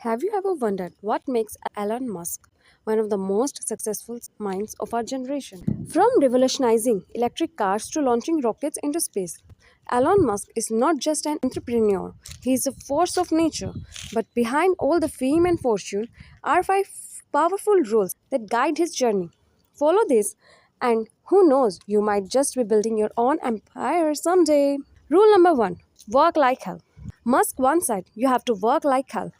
Have you ever wondered what makes Elon Musk one of the most successful minds of our generation? From revolutionizing electric cars to launching rockets into space, Elon Musk is not just an entrepreneur, he is a force of nature. But behind all the fame and fortune are five powerful rules that guide his journey. Follow this, and who knows, you might just be building your own empire someday. Rule number one, work like hell. Musk once said, you have to work like hell.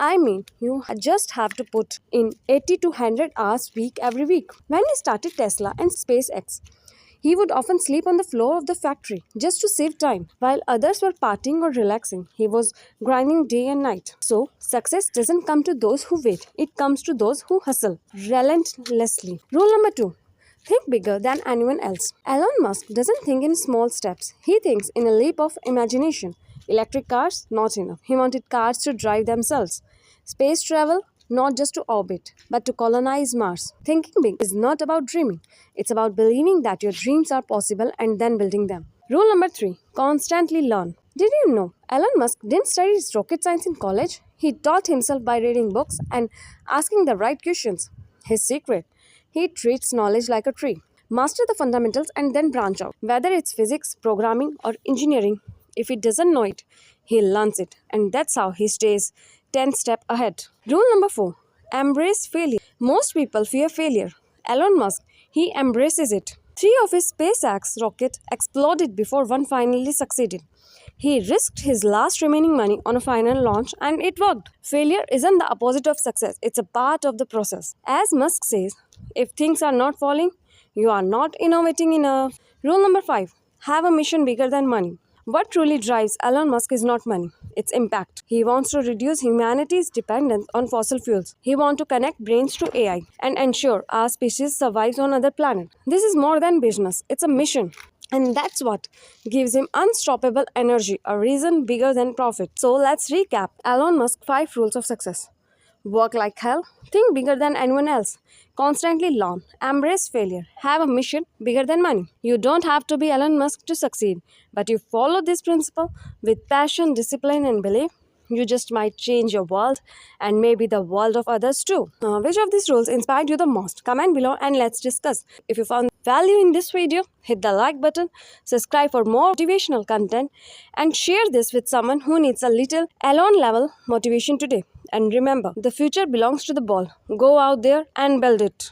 I mean, you just have to put in 80 to 100 hours week every week. When he started Tesla and SpaceX, he would often sleep on the floor of the factory just to save time. While others were partying or relaxing, he was grinding day and night. So, success doesn't come to those who wait, it comes to those who hustle relentlessly. Rule number two, think bigger than anyone else. Elon Musk doesn't think in small steps, he thinks in a leap of imagination. Electric cars? Not enough. He wanted cars to drive themselves. Space travel? Not just to orbit, but to colonize Mars. Thinking big is not about dreaming, it's about believing that your dreams are possible and then building them. Rule number three, constantly learn. Did you know Elon Musk didn't study his rocket science in college? He taught himself by reading books and asking the right questions. His secret, he treats knowledge like a tree. Master the fundamentals and then branch out. Whether it's physics, programming, or engineering, if he doesn't know it, he learns it. And that's how he stays 10 steps ahead. Rule number 4, embrace failure. Most people fear failure. Elon Musk, he embraces it. Three of his SpaceX rockets exploded before one finally succeeded. He risked his last remaining money on a final launch and it worked. Failure isn't the opposite of success, it's a part of the process. As Musk says, if things are not falling, you are not innovating enough. Rule number 5, have a mission bigger than money. What truly drives Elon Musk is not money, it's impact. He wants to reduce humanity's dependence on fossil fuels. He wants to connect brains to AI and ensure our species survives on other planets. This is more than business, it's a mission. And that's what gives him unstoppable energy, a reason bigger than profit. So let's recap Elon Musk's 5 rules of success. Work like hell, think bigger than anyone else, constantly learn, embrace failure, have a mission bigger than money. You don't have to be Elon Musk to succeed, but you follow this principle with passion, discipline, and belief. You just might change your world and maybe the world of others too. Which of these rules inspired you the most? Comment below and let's discuss. If you found value in this video, hit the like button, subscribe for more motivational content, and share this with someone who needs a little Elon level motivation today. And remember, the future belongs to the ball. Go out there and build it.